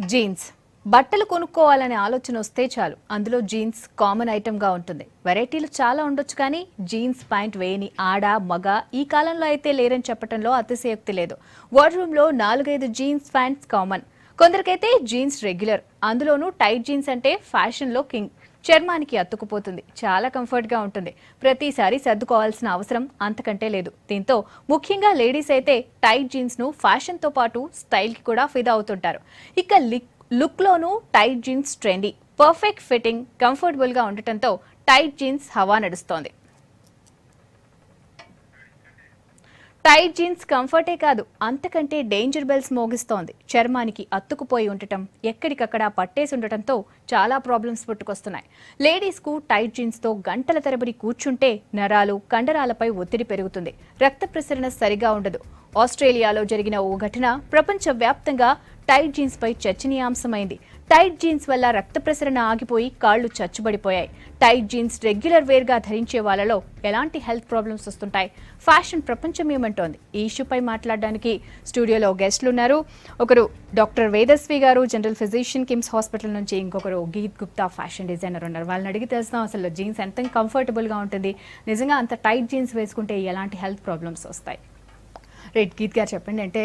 Jeans బట్టలు కొనుక్కోవాలనే ఆలోచన వస్తే చాలు అందులో జీన్స్ కామన్ ఐటమ్ గా ఉంటుంది. వెరైటీలు చాలా ఉండొచ్చు కానీ జీన్స్ ప్యాంట్ వేయని ఆడ మగ ఈ కాలంలో అయితే లేరని చెప్పడంలో అతిశయోక్తి లేదు. వార్డ్రూమ్ లో 4-5 జీన్స్ ప్యాంట్స్ కామన్. కొందరికైతే జీన్స్ రెగ్యులర్. అందులోనూ టైట్ జీన్స్ అంటే ఫ్యాషన్ లో కింగ్. చర్మానికి అతుక్కుపోతుంది, చాలా కంఫర్ట్ గా ఉంటుంది. ప్రతిసారి సర్దుకోవాల్సిన అవసరం అంతకంటే లేదు. దీంతో ముఖ్యంగా లేడీస్ అయితే టైట్ జీన్స్ ను ఫ్యాషన్ తో పాటు స్టైల్ కి కూడా ఫిదా అవుతుంటారు. ఇక లుక్ లోనూ tight jeans trendy, perfect fitting, comfortable గా ఉండటంతో టైట్ జీన్స్ హవా నడుస్తోంది. టైట్ జీన్స్ కంఫర్టే కాదు, అంతకంటే డేంజర్ బెల్స్ మోగిస్తోంది. చర్మానికి అతుక్కుపోయి ఉండటం, ఎక్కడికక్కడ పట్టేసి ఉండటంతో చాలా ప్రాబ్లమ్స్ పుట్టుకొస్తున్నాయి. లేడీస్ కు టైట్ జీన్స్ తో గంటల తరబడి కూర్చుంటే నరాలు కండరాలపై ఒత్తిడి పెరుగుతుంది, రక్త ప్రసరణ సరిగా ఉండదు. ఆస్ట్రేలియాలో జరిగిన ఓ ఘటన ప్రపంచవ్యాప్తంగా టైట్ జీన్స్ పై చర్చనీయాంశమైంది. టైట్ జీన్స్ వల్ల రక్త ప్రసరణ ఆగిపోయి కాళ్లు చచ్చుబడిపోయాయి. టైట్ జీన్స్ రెగ్యులర్ వేర్ గా ధరించే వాళ్ళలో ఎలాంటి హెల్త్ ప్రాబ్లమ్స్ వస్తుంటాయి? ఫ్యాషన్ ప్రపంచం ఏమంటోంది? ఈ ఇష్యూపై మాట్లాడడానికి స్టూడియోలో గెస్టులు ఉన్నారు. ఒకరు డాక్టర్ వేదస్వి గారు, జనరల్ ఫిజిషియన్, కిమ్స్ హాస్పిటల్ నుంచి. ఇంకొకరు గీత్ గుప్తా, ఫ్యాషన్ డిజైనర్ ఉన్నారు. వాళ్ళని అడిగి తెలుస్తాం అసలు జీన్స్ ఎంత కంఫర్టబుల్ గా ఉంటుంది, నిజంగా అంత టైట్ జీన్స్ వేసుకుంటే ఎలాంటి హెల్త్ ప్రాబ్లమ్స్ వస్తాయి? రైట్, గీత్ గారు చెప్పండి. అంటే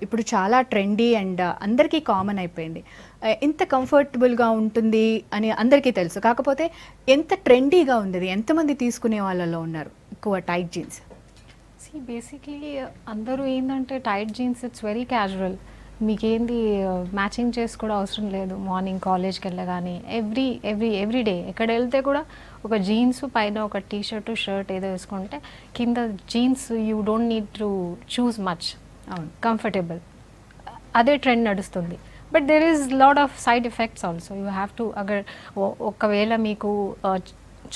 ఇప్పుడు చాలా ట్రెండీ అండ్ అందరికీ కామన్ అయిపోయింది. ఎంత కంఫర్టబుల్గా ఉంటుంది అని అందరికీ తెలుసు. కాకపోతే ఎంత ట్రెండీగా ఉంది, ఎంతమంది తీసుకునే వాళ్ళలో ఉన్నారు ఎక్కువ టైట్ జీన్స్? బేసిక్లీ అందరూ ఏంటంటే tight jeans it's very casual. మీకేంది మ్యాచింగ్ చేసి కూడా అవసరం లేదు. మార్నింగ్ కాలేజ్కి వెళ్ళగానే ఎవ్రీ డే ఎక్కడ వెళ్తే కూడా ఒక జీన్స్ పైన ఒక టీషర్టు షర్ట్ ఏదో వేసుకుంటే కింద jeans you don't need to choose much, comfortable. అదే ట్రెండ్ నడుస్తుంది. But there is lot of side effects also. You have to ఒకవేళ మీకు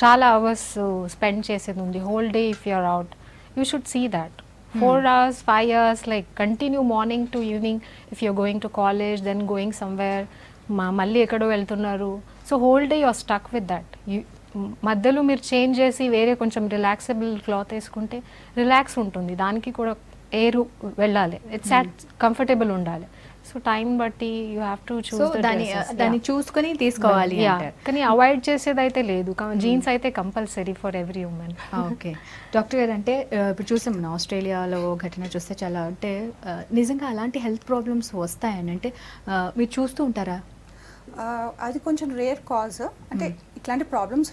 చాలా అవర్స్ స్పెండ్ చేసేది ఉంది whole day, if you're out you should see that. 4 hours, 5 hours, like continue morning to evening. If you're going to college, then going somewhere, మళ్ళీ ఎక్కడో వెళ్తున్నారు, so whole day you're stuck with that. మధ్యలో మీరు change చేసి వేరే కొంచెం relaxable cloth వేసుకుంటే relax ఉంటుంది, దానికి కూడా ఎయిర్ వెళ్ళాలి, ఇట్స్ కంఫర్టబుల్ ఉండాలి. సో టైం బట్టి యూ హ్యావ్ టు చూస్, దాన్ని చూసుకొని తీసుకోవాలి. కానీ అవాయిడ్ చేసేది అయితే లేదు. జీన్స్ అయితే compulsory for every women. Okay doctor గారు, అంటే ఇప్పుడు చూసాం మన ఆస్ట్రేలియాలో ఘటన చూస్తే చాలా, అంటే నిజంగా అలాంటి హెల్త్ ప్రాబ్లమ్స్ వస్తాయని అంటే మీరు చూస్తూ ఉంటారా? అది కొంచెం రేర్ కాజ్. అంటే ఇట్లాంటి ప్రాబ్లమ్స్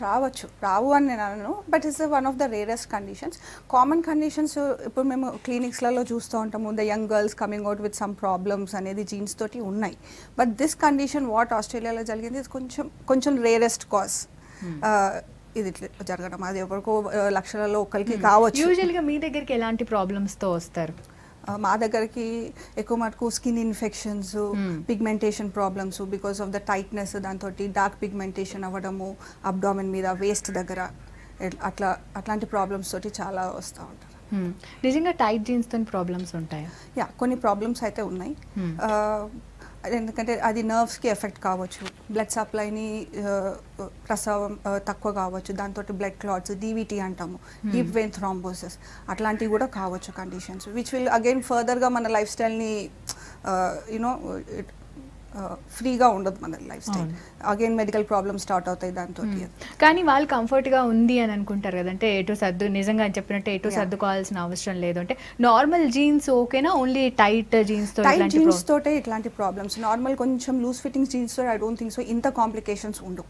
రావు అని నేను అనను, but it's one of the rarest conditions. Common conditions ఇప్పుడు మేము క్లినిక్స్లలో చూస్తూ ఉంటాము, the young girls coming out with some problems అనేది జీన్స్ తోటి ఉన్నాయి. బట్ దిస్ కండిషన్ వాట్ ఆస్ట్రేలియాలో జరిగింది కొంచెం రేరెస్ట్ కాజ్. ఇది జరగడం అది ఎవరికో లక్షలలో ఒకరికి కావచ్చు. యూజువల్గా మీ దగ్గరికి ఎలాంటి ప్రాబ్లమ్స్తో వస్తారు? మా దగ్గరికి ఎక్కువ మటుకు skin infections, pigmentation problems because of the tightness, దాంతో డార్క్ పిగ్మెంటేషన్ అవ్వడము అబ్డామిన్ మీద, వేస్ట్ దగ్గర, అట్లాంటి ప్రాబ్లమ్స్ తోటి చాలా వస్తూ ఉంటారు. నిజంగా టైట్ జీన్స్తో ప్రాబ్లమ్స్ ఉంటాయా? యా, కొన్ని ప్రాబ్లమ్స్ అయితే ఉన్నాయి. ఎందుకంటే అది నర్వ్స్కి ఎఫెక్ట్ కావచ్చు, బ్లడ్ సప్లైని ప్రసవం తక్కువ కావచ్చు, దాంతో బ్లడ్ క్లాట్స్, డీవీటీ అంటాము, డీప్ వెయిన్ థ్రాంబోసిస్, అట్లాంటివి కూడా కావచ్చు కండిషన్స్ విచ్ విల్ అగైన్ ఫర్దర్గా మన లైఫ్ స్టైల్ని యూనో ఫ్రీగా ఉండదు మన life style. Again medical problems start అవుతాయి దాంతో. కానీ వాళ్ళు కంఫర్ట్గా ఉంది అని అనుకుంటారు కదంటే, ఎటు సర్దు, నిజంగా చెప్పినట్టు ఎటు సర్దుకోవాల్సిన అవసరం లేదు. అంటే నార్మల్ జీన్స్ ఓకేనా, ఓన్లీ టైట్ జీన్స్ తోటే ఇట్లాంటి ప్రాబ్లమ్స్? నార్మల్ కొంచెం లూజ్ ఫిట్టింగ్ జీన్స్ తో ఐ డోంట్ థింక్ సో ఇంత కాంప్లికేషన్స్ ఉండవు.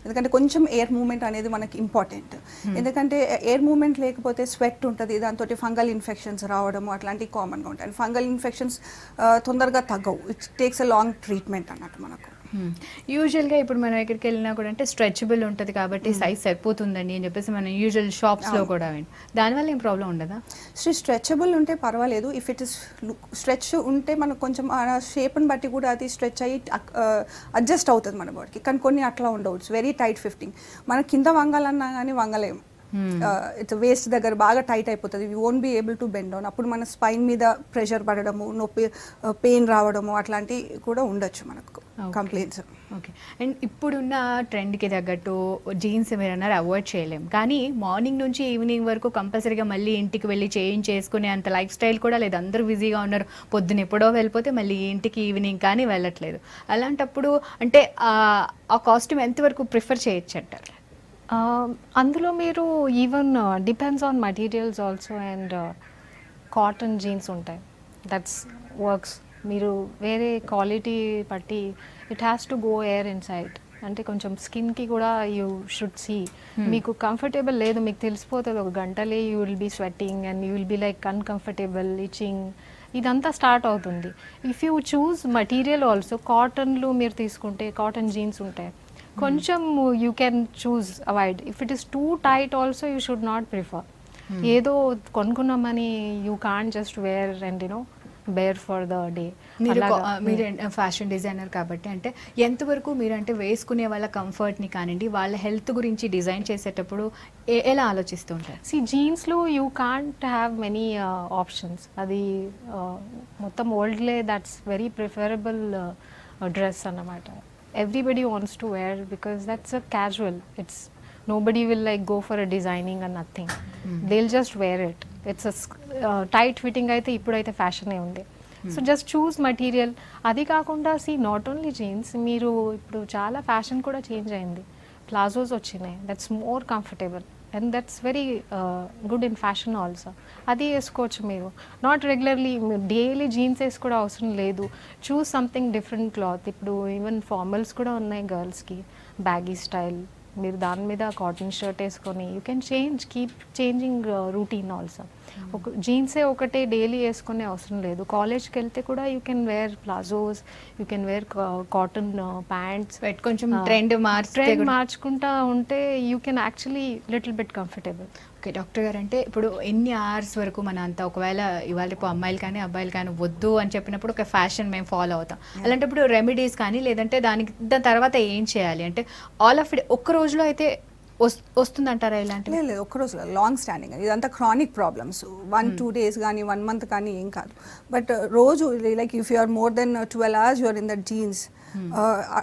ఎందుకంటే కొంచెం ఎయిర్ మూవ్మెంట్ అనేది మనకి ఇంపార్టెంట్. ఎందుకంటే ఎయిర్ మూవ్మెంట్ లేకపోతే స్వెట్ ఉంటుంది, దాంతో ఫంగల్ ఇన్ఫెక్షన్స్ రావడము అట్లాంటివి కామన్గా ఉంటాయి. అండ్ ఫంగల్ ఇన్ఫెక్షన్స్ తొందరగా తగ్గవు, it takes a long treatment అన్నట్టు మనకు. యూజువల్గా ఇప్పుడు మనం ఎక్కడికి వెళ్ళినా కూడా అంటే స్ట్రెచబుల్ ఉంటుంది కాబట్టి సైజ్ సరిపోతుందండి అని చెప్పేసి మనం యూజువల్ షాప్స్లో కూడా దానివల్ల ఏం ప్రాబ్లం ఉండదా? స్ట్రెచబుల్ ఉంటే పర్వాలేదు. ఇఫ్ ఇట్ ఇస్ స్ట్రెచ్ ఉంటే మనకు కొంచెం షేప్ని బట్టి కూడా అది స్ట్రెచ్ అయ్యి అడ్జస్ట్ అవుతుంది మన బాడీకి. కానీ కొన్ని అట్లా ఉండవు, ఇట్స్ వెరీ టైట్ ఫిట్టింగ్. మన కింద వంగాలన్నా కానీ వంగలేము, ఇట్స్ వేస్ట్ దగ్గర బాగా టైట్ అయిపోతుంది. You won't be able to bend down. అప్పుడు మన స్పైన్ మీద ప్రెషర్ పడడము, నొప్పి, పెయిన్ రావడము అట్లాంటివి కూడా ఉండొచ్చు మనకు. కంప్లైంట్స్. ఓకే. అండ్ ఇప్పుడున్న ట్రెండ్కి తగ్గట్టు జీన్స్ మీరన్నారు అవాయిడ్ చేయలేం, కానీ మార్నింగ్ నుంచి ఈవినింగ్ వరకు కంపల్సరీగా మళ్ళీ ఇంటికి వెళ్ళి చేంజ్ చేసుకునే అంత లైఫ్ స్టైల్ కూడా లేదు. అందరూ బిజీగా ఉన్నారు. పొద్దున ఎప్పుడో వెళ్ళిపోతే మళ్ళీ ఇంటికి ఈవినింగ్ కానీ వెళ్ళట్లేదు. అలాంటప్పుడు అంటే ఆ కాస్ట్యూమ్ ఎంతవరకు ప్రిఫర్ చేయొచ్చు అంటారు? అందులో మీరు even depends on materials also. And cotton jeans ఉంటాయి, దట్స్ వర్క్స్. మీరు వేరే క్వాలిటీ బట్టి it has to go air inside. అంటే కొంచెం స్కిన్కి కూడా యూ షుడ్ సీ. మీకు కంఫర్టబుల్ లేదు మీకు తెలిసిపోతుంది ఒక గంటలే. You will be sweating and you will be like uncomfortable, itching, ఇదంతా స్టార్ట్ అవుతుంది. If you choose material also, కాటన్లు మీరు తీసుకుంటే కాటన్ జీన్స్ ఉంటాయి, కొంచెం you can choose avoid. If it is too tight also you should not prefer. ఏదో కొనుక్కున్నామని you can't just wear and bear for the day. మీరు fashion designer కాబట్టి అంటే ఎంతవరకు మీరు అంటే వేసుకునే వాళ్ళ కంఫర్ట్ని కానివ్వండి, వాళ్ళ హెల్త్ గురించి డిజైన్ చేసేటప్పుడు ఎలా ఆలోచిస్తూ ఉంటారు? జీన్స్లో you can't have many options. అది మొత్తం ఓల్డ్లే, దట్స్ వెరీ ప్రిఫరబుల్ డ్రెస్ అన్నమాట. Everybody wants to wear because that's a casual. It's nobody will like go for a designing or nothing. They'll just wear it. It's a tight fitting అయితే ఇప్పుడైతే fashion ఉంది. So just చూస్ material. అది కాకుండా not only jeans, మీరు ఇప్పుడు చాలా fashion కూడా change అయింది. ప్లాజోస్ వచ్చినాయి, that's more comfortable and that's very good in fashion also. అది వేసుకోవచ్చు మీరు. నాట్ రెగ్యులర్లీ డైలీ జీన్స్ వేసుకోవడం అవసరం లేదు. చూస్ సంథింగ్ డిఫరెంట్ క్లాత్. ఇప్పుడు ఈవెన్ ఫార్మల్స్ కూడా ఉన్నాయి గర్ల్స్కి, బ్యాగీ స్టైల్. మీరు దాని మీద కాటన్ షర్ట్ వేసుకొని you can keep changing routine also. ఒక జీన్సే ఒకటే డైలీ వేసుకునే అవసరం లేదు. కాలేజ్కి వెళ్తే కూడా you can wear palazzos, you can wear cotton pants. కొంచెం ట్రెండ్ మార్చుకుంటా ఉంటే you can actually little bit comfortable. Okay doctor గారు, అంటే ఇప్పుడు ఎన్ని అవర్స్ వరకు మన అంతా ఒకవేళ ఇవాళ అమ్మాయిలు కానీ అబ్బాయిలు కానీ వద్దు అని చెప్పినప్పుడు ఒక ఫ్యాషన్ మేము ఫాలో అవుతాం, అలాంటప్పుడు రెమెడీస్ కానీ లేదంటే దాని తర్వాత ఏం చేయాలి? అంటే ఆల్ ఆఫ్ ఇట్ ఒక్క రోజులో అయితే వస్తుందంటారా ఇలాంటివి? లేదు, ఒక్క రోజులో లాంగ్ స్టాండింగ్. ఇదంతా క్రానిక్ ప్రాబ్లమ్స్. 1-2 days కానీ 1 month కానీ ఏం కాదు. బట్ రోజు like if you are more than 12 hours you're in that jeans,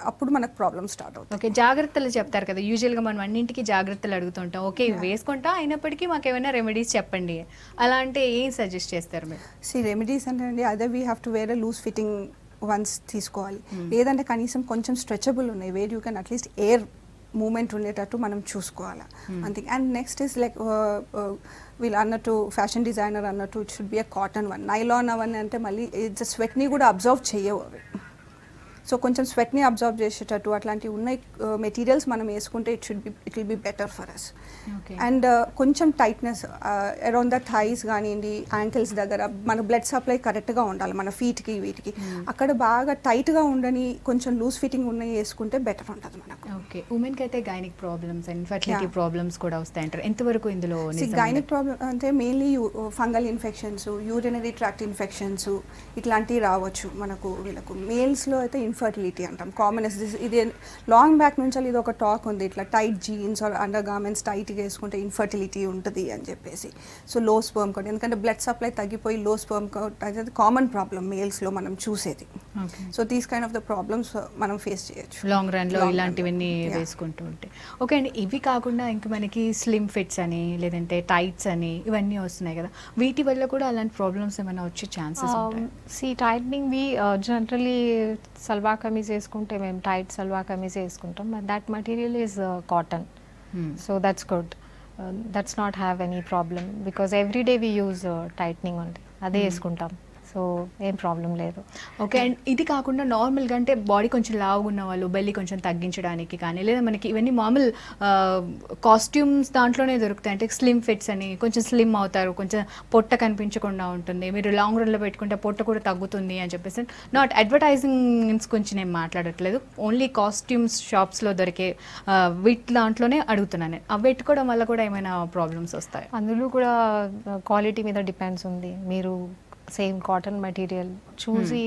అప్పుడు మనకు ప్రాబ్లమ్ స్టార్ట్ అవుతుంది. ఓకే, జాగ్రత్తలు చెప్తారు కదా యూజువల్గా మనం అన్నింటికి జాగ్రత్తలు అడుగుతుంటాం. ఓకే వేసుకుంటా, అయినప్పటికీ మాకు ఏమైనా రెమెడీస్ చెప్పండి. అలా అంటే ఏం సజెస్ట్ చేస్తారు మీరు? రెమెడీస్ అంటే అదే we have to wear a loose fitting ones తీసుకోవాలి. లేదంటే కనీసం కొంచెం స్ట్రెచబుల్ ఉన్నాయి where you can at least air moment ఉండేటట్టు మనం చూసుకోవాలి అంతే. అండ్ నెక్స్ట్ ఇస్ లైక్ వీళ్ళు అన్నట్టు ఫ్యాషన్ డిజైనర్ అన్నట్టు it should be a cotton one. Nylon అవన్నీ అంటే మళ్ళీ స్వెట్ని కూడా అబ్జర్వ్ చేయవు అవి. సో కొంచెం స్వెట్ని అబ్జర్వ్ చేసేటట్టు అట్లాంటివి ఉన్నాయి మెటీరియల్స్ మనం వేసుకుంటే it will be better for us. And కొంచెం టైట్నెస్ అరౌండ్ ద థైస్ కానివ్వండి, యాంకిల్స్ దగ్గర మన బ్లడ్ సప్లై కరెక్ట్గా ఉండాలి. మన ఫీట్కి వీటికి అక్కడ బాగా టైట్గా ఉండని కొంచెం లూజ్ ఫిట్టింగ్ ఉన్నాయి వేసుకుంటే బెటర్ ఉంటుంది మనకు. ఓకే, ఉమెన్కి అయితే gynaec problems and fertility problems కూడా వస్తాయంటారు. ఎంతవరకు ఇందులో గైనిక్ ప్రాబ్లమ్ అంటే mainly fungal infections, urinary tract infections ఇట్లాంటివి రావచ్చు మనకు. వీళ్ళకు మేల్స్లో అయితే ఇన్ఫర్టిలిటీ అంటాం, కామన్. ఇది లాంగ్ బ్యాక్ నుంచి ఇది ఒక టాక్ ఉంది, ఇట్లా tight jeans or under garments టైట్గా వేసుకుంటే ఇన్ఫర్టిలిటీ ఉంటుంది అని చెప్పేసి. సో లో స్పర్మ్ కౌంట్, ఎందుకంటే బ్లడ్ సప్లై తగ్గిపోయి లో స్పర్మ్ కౌంట్ అనేది కామన్ ప్రాబ్లం మేల్స్లో మనం చూసేది. So these kind of the problems మనం ఫేస్ చేయొచ్చు లాంగ్ రన్లో ఇలాంటివన్నీ వేసుకుంటూ ఉంటే. ఓకే అండి, ఇవి కాకుండా ఇంకా మనకి స్లిమ్ ఫిట్స్ అని లేదంటే టైట్స్ అని ఇవన్నీ వస్తున్నాయి కదా, వీటి వల్ల కూడా అలాంటి ప్రాబ్లమ్స్ ఏమైనా వచ్చే ఛాన్సెస్ ఉంటాయి? Tightening we generally salwar kameez వేసుకుంటే మేము టైట్ సల్వార్ కమీజ్ వేసుకుంటాం. That material is cotton, so that's good. That's not have any problem because every day we use tightening ఉంది, అదే వేసుకుంటాం. సో ఏం ప్రాబ్లం లేదు. ఓకే, అండ్ ఇది కాకుండా నార్మల్గా అంటే బాడీ కొంచెం లావుగా ఉన్న వాళ్ళు బెల్లి కొంచెం తగ్గించడానికి కానీ లేదా మనకి ఇవన్నీ మామూలు కాస్ట్యూమ్స్ దాంట్లోనే దొరుకుతాయి. అంటే స్లిమ్ ఫిట్స్ అని కొంచెం స్లిమ్ అవుతారు, కొంచెం పొట్ట కనిపించకుండా ఉంటుంది, మీరు లాంగ్ రన్లో పెట్టుకుంటే పొట్ట కూడా తగ్గుతుంది అని చెప్పేసి. నాట్ అడ్వర్టైజింగ్స్ గురించి నేను మాట్లాడట్లేదు, ఓన్లీ కాస్ట్యూమ్స్ షాప్స్లో దొరికే వీటి దాంట్లోనే అడుగుతున్నాను నేను. అవి పెట్టుకోవడం వల్ల కూడా ఏమైనా ప్రాబ్లమ్స్ వస్తాయి? అందులో కూడా క్వాలిటీ మీద డిపెండ్స్ ఉంది. మీరు సేమ్ కాటన్ మెటీరియల్ చూసి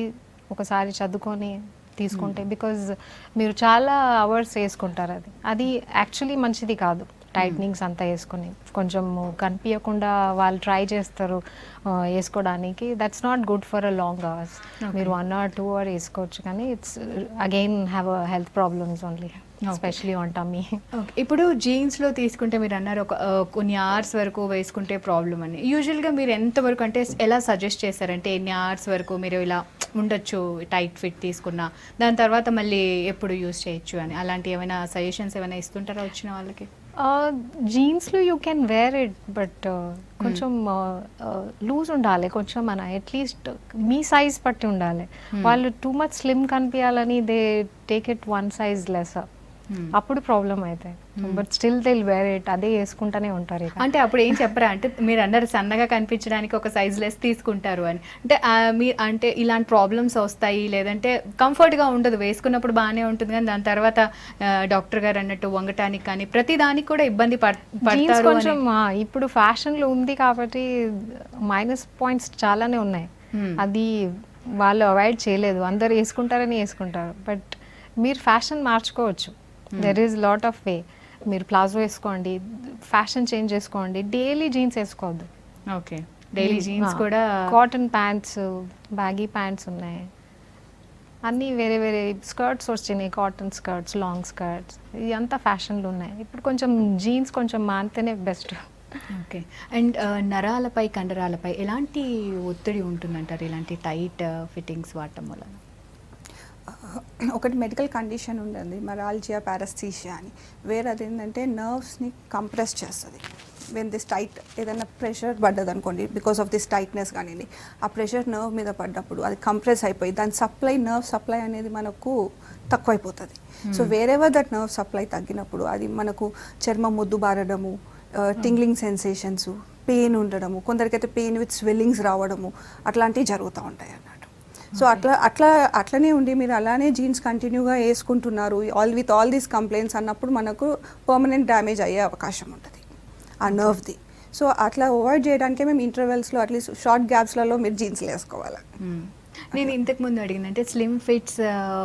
ఒకసారి చదువుకొని తీసుకుంటే, బికాజ్ మీరు చాలా అవర్స్ వేసుకుంటారు, అది యాక్చువల్లీ మంచిది కాదు. టైట్నింగ్స్ అంతా వేసుకొని కొంచెం కనిపించకుండా వాళ్ళు ట్రై చేస్తారు వేసుకోవడానికి. That's not good for a long hours. మీరు 1 or 2 hours వేసుకోవచ్చు, కానీ it's again have a health problems only, especially on tummy. Okay, ఇప్పుడు జీన్స్లో తీసుకుంటే మీరు అన్నారు ఒక కొన్ని అవర్స్ వరకు వేసుకుంటే ప్రాబ్లం అని. యూజువల్గా మీరు ఎంతవరకు అంటే ఎలా సజెస్ట్ చేస్తారంటే ఎన్ని అవర్స్ వరకు మీరు ఇలా ఉండొచ్చు టైట్ ఫిట్ తీసుకున్నా, దాని తర్వాత మళ్ళీ ఎప్పుడు యూజ్ చేయొచ్చు అని, అలాంటి ఏమైనా సజెషన్స్ ఏమైనా ఇస్తుంటారా వచ్చిన వాళ్ళకి? జీన్స్లో you can wear it, but కొంచెం లూజ్ ఉండాలి కొంచెం, మన అట్లీస్ట్ మీ సైజ్ పట్టి ఉండాలి. వాళ్ళు టూ మచ్ స్లిమ్ కనిపించాలని they take it 1 size less, అప్పుడు ప్రాబ్లం అవుతాయి. But still they wear it, అదే వేసుకుంటూనే ఉంటారు. అంటే అప్పుడు ఏం చెప్పరా అంటే మీరు అన్నారు సన్నగా కనిపించడానికి ఒక సైజ్ లెస్ తీసుకుంటారు అని, అంటే మీ అంటే ఇలాంటి ప్రాబ్లమ్స్ వస్తాయి, లేదంటే కంఫర్ట్గా ఉండదు, వేసుకున్నప్పుడు బాగానే ఉంటుంది కానీ దాని తర్వాత డాక్టర్ గారు అన్నట్టు వంగటానికి కానీ ప్రతి దానికి కూడా ఇబ్బంది పడతారు. కొంచెం ఇప్పుడు ఫ్యాషన్లో ఉంది కాబట్టి మైనస్ పాయింట్స్ చాలానే ఉన్నాయి. అది వాళ్ళు అవాయిడ్ చేయలేదు, అందరు వేసుకుంటారని వేసుకుంటారు. బట్ మీరు ఫ్యాషన్ మార్చుకోవచ్చు, there is lot of way. మీరు ప్లాజో వేసుకోండి, ఫ్యాషన్ చేంజ్ చేసుకోండి, డైలీ జీన్స్ వేసుకోవద్దు. ఓకే, డైలీ జీన్స్ కూడా కాటన్ ప్యాంట్స్, బ్యాగీ ప్యాంట్స్ ఉన్నాయి, అన్నీ వేరే వేరే స్కర్ట్స్ వచ్చినాయి, కాటన్ స్కర్ట్స్, లాంగ్ స్కర్ట్స్, ఇది అంతా ఫ్యాషన్లు ఉన్నాయి. ఇప్పుడు కొంచెం జీన్స్ కొంచెం మానితేనే బెస్ట్. ఓకే, అండ్ నరాలపై కండరాలపై ఎలాంటి ఒత్తిడి ఉంటుందంటారు ఇలాంటి టైట్ ఫిట్టింగ్స్ వాడటం వలన? ఒకటి మెడికల్ కండిషన్ ఉంటుంది, మరాల్జియా పారస్థీషియా అని. వేరే అదేంటంటే నర్వ్స్ని కంప్రెస్ చేస్తుంది. వెన్ దిస్ టైట్ ఏదైనా ప్రెషర్ పడ్డది అనుకోండి, బికాస్ ఆఫ్ దిస్ టైట్నెస్ కానీ ఆ ప్రెషర్ నర్వ్ మీద పడ్డప్పుడు అది కంప్రెస్ అయిపోయి దాని సప్లై, నర్వ్ సప్లై అనేది మనకు తక్కువైపోతుంది. So wherever that nerve supply తగ్గినప్పుడు అది మనకు చర్మం ముద్దు బారడము, టింగ్లింగ్ సెన్సేషన్స్, పెయిన్ ఉండడము, కొందరికైతే పెయిన్ విత్ స్వెల్లింగ్స్ రావడము, అట్లాంటివి జరుగుతూ ఉంటాయి అన్నట్టు. సో అట్లనే ఉండి మీరు అలానే జీన్స్ కంటిన్యూగా వేసుకుంటున్నారు విత్ ఆల్ దీస్ కంప్లైంట్స్ అన్నప్పుడు మనకు పర్మనెంట్ డ్యామేజ్ అయ్యే అవకాశం ఉంటుంది ఆ నర్వ్ది. సో అట్లా అవాయిడ్ చేయడానికే మేము ఇంటర్వెల్స్లో అట్లీస్ట్ షార్ట్ గ్యాప్స్లలో మీరు జీన్స్లు వేసుకోవాలి. నేను ఇంతకు ముందు అడిగిందంటే స్లిమ్ ఫిట్స్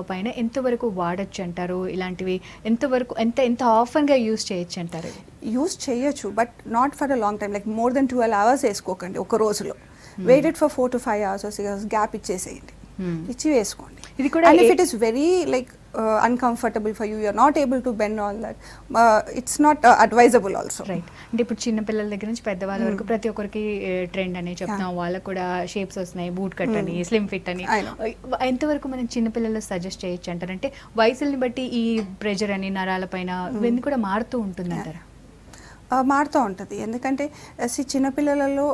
పైన ఎంతవరకు వాడచ్చు అంటారు, ఇలాంటివి ఎంతవరకు ఎంత ఆఫన్గా యూస్ చేయొచ్చు అంటారు? యూస్ చేయొచ్చు, but not for a long time, like more than 12 hours వేసుకోకండి ఒక రోజులో. Waited for 4 to 5 hours or 6 hours gap ఇచ్చేసేయండి, ఇచ్చి వేసుకోండి. ఇది కూడా if it is very like uncomfortable for you, you're not able to bend all that, it's not advisable also. Right, అంటే ఇప్పుడు చిన్న పిల్లల దగ్గర నుంచి పెద్దవాళ్ళ వరకు ప్రతి ఒక్కరికి ట్రెండ్ అనే చెప్తాం, వాళ్ళకు కూడా షేప్స్ వస్తున్నాయి, బూట్ కట్ అని, స్లిమ్ ఫిట్ అని. ఎంతవరకు మనం చిన్నపిల్లలు సజెస్ట్ చేయొచ్చు అంటారు? అంటే వయసుని బట్టి ఈ ప్రెషర్ అని నరాల పైన ఇవన్నీ కూడా మారుతూ ఉంటుందంటారా? మారుతూ ఉంటుంది, ఎందుకంటే చిన్నపిల్లలలో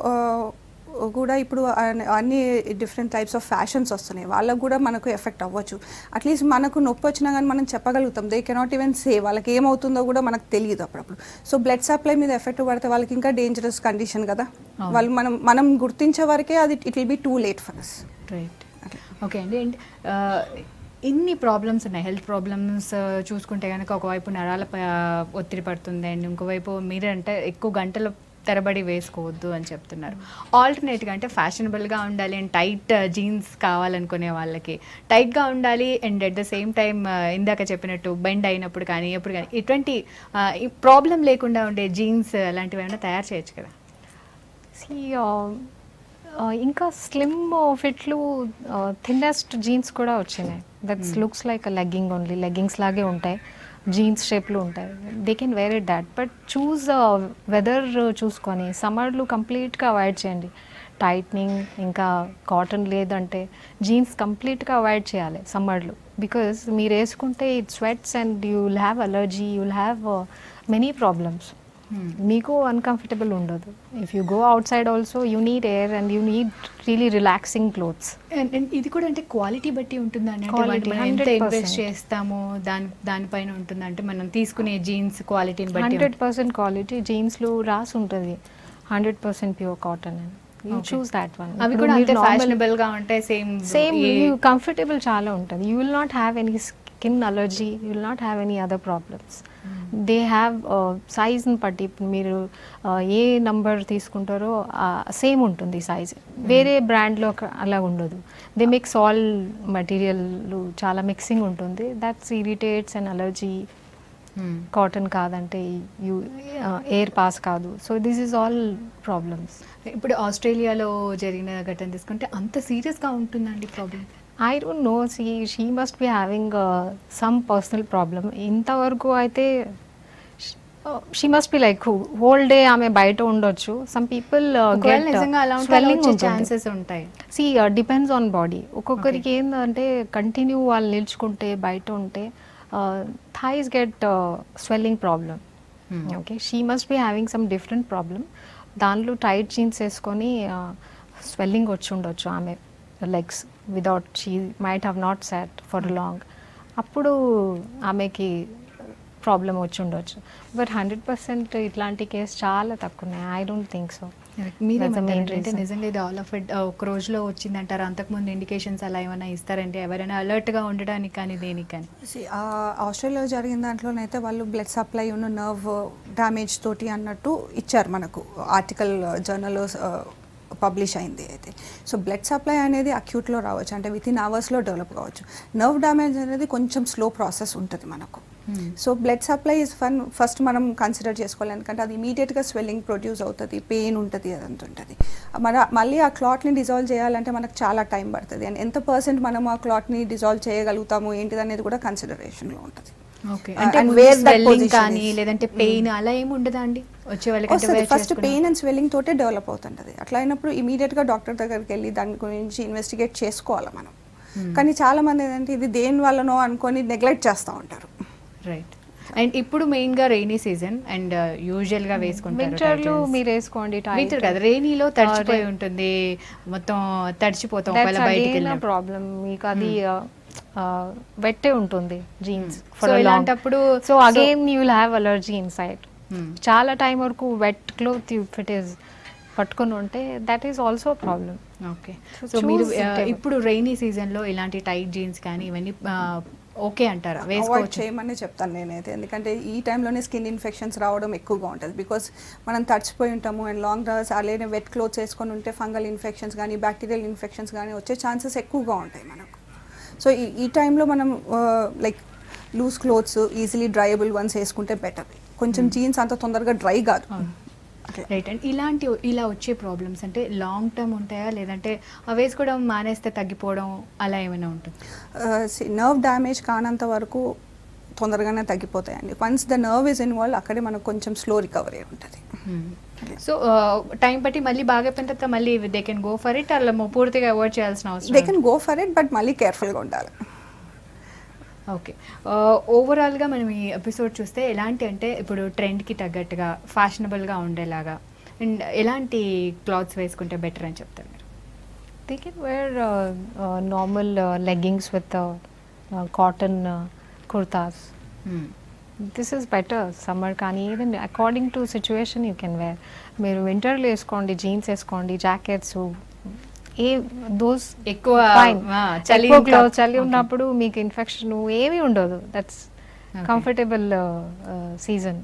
కూడా ఇప్పుడు అన్ని డిఫరెంట్ టైప్స్ ఆఫ్ ఫ్యాషన్స్ వస్తున్నాయి, వాళ్ళకు కూడా మనకు ఎఫెక్ట్ అవ్వచ్చు. అట్లీస్ట్ మనకు నొప్పి వచ్చినా కానీ మనం చెప్పగలుగుతాం, దే కెనాట్ ఈవెన్ సే వాళ్ళకి ఏమవుతుందో కూడా మనకు తెలియదు అప్పుడప్పుడు. సో బ్లడ్ సప్లై మీద ఎఫెక్ట్ పడితే వాళ్ళకి ఇంకా డేంజరస్ కండిషన్ కదా, వాళ్ళు మనం గుర్తించే వరకే అది it will be too late for us. Right, okay అండి. అండ్ ఇన్ని ప్రాబ్లమ్స్ ఉన్నాయి, హెల్త్ ప్రాబ్లమ్స్ చూసుకుంటే కనుక ఒకవైపు నరాల ఒత్తిడి పడుతుంది, అండ్ ఇంకోవైపు మీరంటే ఎక్కువ గంటల తరబడి వేసుకోవద్దు అని చెప్తున్నారు. ఆల్టర్నేట్గా అంటే ఫ్యాషనబుల్గా ఉండాలి అండ్ టైట్ జీన్స్ కావాలనుకునే వాళ్ళకి టైట్గా ఉండాలి and at the same time ఇందాక చెప్పినట్టు బెండ్ అయినప్పుడు కానీ ఎప్పుడు కానీ ఎటువంటి ప్రాబ్లం లేకుండా ఉండే జీన్స్ అలాంటివి ఏమైనా తయారు చేయొచ్చు కదా? ఇంకా స్లిమ్ ఫిట్లు థిన్నెస్ట్ జీన్స్ కూడా వచ్చినాయి, that's looks like legging only, leggings లాగే ఉంటాయి, జీన్స్ షేప్లో ఉంటాయి, they can wear it that. But choose weather చూసుకొని సమ్మర్లు కంప్లీట్గా అవాయిడ్ చేయండి, టైట్నింగ్ ఇంకా కాటన్ లేదంటే జీన్స్ కంప్లీట్గా అవాయిడ్ చేయాలి సమ్మర్లో, బికాస్ మీరు వేసుకుంటే it స్వెట్స్ and you will have allergy, you will have many problems, మీకు అన్కంఫర్టబుల్ ఉండదు. If you go out side also you need air and you need really relaxing clothes. ఇది కూడా అంటే క్వాలిటీ బట్టి ఉంటుందండి, ఎంత ఇన్వెస్ట్ చేస్తామో దానిపైన ఉంటుంది, అంటే మనం తీసుకునే జీన్స్ క్వాలిటీని బట్టి 100% క్వాలిటీ జీన్స్లో రాసి ఉంటుంది 100% ప్యూర్ కాటన్ అని. You choose that one. అవి కూడా అంతే ఫ్యాషనబుల్ గా ఉంటాయి, సేమ్ కంఫర్టబుల్ చాలా ఉంటుంది. You will not have any skin allergy, you will not have any other problems. They have సైజ్ని బట్టి మీరు ఏ నంబర్ తీసుకుంటారో సేమ్ ఉంటుంది సైజ్, వేరే బ్రాండ్లో అలా ఉండదు. దే మిక్స్ ఆల్ మెటీరియల్, చాలా మిక్సింగ్ ఉంటుంది, that's irritates and allergy cotton కాదంటే యూ ఎయిర్ పాస్ కాదు. So this is all problems. ఇప్పుడు ఆస్ట్రేలియాలో జరిగిన ఘటన తీసుకుంటే అంత సీరియస్గా ఉంటుందండి problem? I don't know, she must be having some personal problem. ఇంతవరకు అయితే she must be like whole day ఆమె బయట ఉండొచ్చు. Some people get swelling chances ఉంటాయి. She depends on body. ఒక్కొక్కరికి ఏంటంటే కంటిన్యూ వాళ్ళు నిల్చుకుంటే బయట ఉంటే thighs get swelling problem. Okay, she must be having some different problem. దాంట్లో టైట్ జీన్స్ వేసుకొని స్వెల్లింగ్ వచ్చి ఉండొచ్చు ఆమె legs without, she might have not set for long. అప్పుడు ఆమెకి ప్రాబ్లం వచ్చి ఉండొచ్చు. బట్ 100% ఇట్లాంటి కేసు చాలా తక్కువ ఉన్నాయి. I don't think so. అంటే నిజంగా ఇది ఆల్ ఆఫ్ ఇట్ ఒక రోజులో వచ్చిందంటారు? అంతకుముందు ఇండికేషన్స్ అలా ఏమైనా ఇస్తారంటే ఎవరైనా అలర్ట్గా ఉండడానికి కానీ దేనికి కానీ? ఆస్ట్రేలియాలో జరిగిన దాంట్లోనైతే వాళ్ళు బ్లడ్ సప్లై ఉన్న నర్వ్ డ్యామేజ్ తోటి అన్నట్టు ఇచ్చారు మనకు, ఆర్టికల్ జర్నల్లో పబ్లిష్ అయింది అయితే. సో బ్లడ్ సప్లై అనేది అక్యూట్లో రావచ్చు, అంటే విత్ ఇన్ అవర్స్లో డెవలప్ కావచ్చు. నర్వ్ డ్యామేజ్ అనేది కొంచెం స్లో ప్రాసెస్ ఉంటుంది మనకు. So blood supply is first మనం కన్సిడర్ చేసుకోవాలి, ఎందుకంటే అది ఇమీడియట్గా స్వెల్లింగ్ ప్రొడ్యూస్ అవుతుంది, పెయిన్ ఉంటుంది, అదంతా ఉంటుంది. మళ్ళీ ఆ క్లాట్ని డిజాల్వ్ చేయాలంటే మనకు చాలా టైం పడుతుంది. అండ్ ఎంత పర్సెంట్ మనం ఆ క్లాట్ని డిజాల్వ్ చేయగలుగుతాము ఏంటిది అనేది కూడా కన్సిడరేషన్లో ఉంటుంది. కానీ లేదంటే పెయిన్ అలా ఏమి ఉండదా అండి వచ్చే వాళ్ళకి? ఫస్ట్ పెయిన్ అండ్ స్వెల్లింగ్ తోటే డెవలప్ అవుతుంటుంది. అట్లా అయినప్పుడు ఇమీడియట్గా డాక్టర్ దగ్గరికి వెళ్ళి దాని గురించి ఇన్వెస్టిగేట్ చేసుకోవాలి మనం. కానీ చాలా మంది ఏంటంటే ఇది దేని వల్లనో అనుకొని నెగ్లెక్ట్ చేస్తూ ఉంటారు. రైట్. అండ్ ఇప్పుడు మెయిన్ గా రెయినీ సీజన్ అండ్ యూజువల్ గా వేసుకుంటారు. వింటర్లో మీరు వేసుకోండి, వింటర్ కదా, రెయినీలో తడిచిపోయి ఉంటుంది, మొత్తం తడిచిపోతాం బయటికి వెళ్ళిన ప్రాబ్లం. మీకు అది వెట్టే ఉంటుంది జీన్స్ ఇలాంటప్పుడు. So again you will have allergy inside. చాలా టైం వరకు wet cloth if it is పట్టుకొని ఉంటే that is also problem. Okay. So మీరు ఇప్పుడు రెయినీ సీజన్లో ఇలాంటి టైట్ జీన్స్ కానీ ఇవన్నీ ఓకే అంటారా? అవాయిడ్ చేయమని చెప్తాను నేనైతే, ఎందుకంటే ఈ టైంలోనే స్కిన్ ఇన్ఫెక్షన్స్ రావడం ఎక్కువగా ఉంటుంది. బికాస్ మనం తడిచిపోయి ఉంటాము అండ్ లాంగ్ డ్రెస్ అలానే వెట్ క్లోత్స్ వేసుకొని ఉంటే ఫంగల్ ఇన్ఫెక్షన్స్ కానీ బ్యాక్టీరియల్ ఇన్ఫెక్షన్స్ కానీ వచ్చే ఛాన్సెస్ ఎక్కువగా ఉంటాయి మనకు. సో ఈ టైంలో మనం like loose clothes easily dryable ones వేసుకుంటే బెటర్. కొంచెం జీన్స్ అంత తొందరగా డ్రై కాదు. రైట్. అండ్ ఇలా వచ్చే ప్రాబ్లమ్స్ అంటే లాంగ్ టర్మ్ ఉంటాయా, లేదంటే వేసుకోవడం మానేస్తే తగ్గిపోవడం అలా ఏమైనా ఉంటుంది? నర్వ్ డ్యామేజ్ కానంత వరకు తొందరగానే తగ్గిపోతాయండి. Once the nerve is involve అక్కడే మనకు కొంచెం స్లో రికవరీ ఉంటుంది. సో టైం బట్టి మళ్ళీ బాగా అయిపోయిన తర్వాత మళ్ళీ they can go for it, అలా పూర్తిగా అవాయిడ్ చేయాల్సిన అవసరం? They can go for it, but మళ్ళీ కేర్ఫుల్గా ఉండాలి. ఓకే. ఓవరాల్గా మనం ఈ ఎపిసోడ్ చూస్తే ఎలాంటి అంటే ఇప్పుడు ట్రెండ్కి తగ్గట్టుగా ఫ్యాషనబుల్గా ఉండేలాగా అండ్ ఎలాంటి క్లాత్స్ వేసుకుంటే బెటర్ అని చెప్తారు మీరు? They can wear normal leggings with cotton kurtas. This is better. Summer కానీ even according to situation you can wear. మీరు వింటర్లో వేసుకోండి, జీన్స్ వేసుకోండి, జాకెట్స్, ఎక్కువ చలి ఉన్నప్పుడు మీకు ఇన్ఫెక్షన్ ఏమీ ఉండదు. That's comfortable season.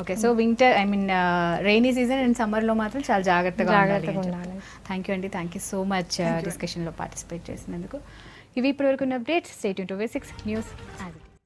Okay. So winter rainy season and సమ్మర్లో మాత్రం చాలా జాగ్రత్తగా ఉండాలి. థ్యాంక్ యూ అండి, థ్యాంక్ యూ సో మచ్ డిస్కషన్లో పార్టిసిపేట్ చేసినందుకు. ఇవి ఇప్పటివరకు updates. Stay tune to V6 news.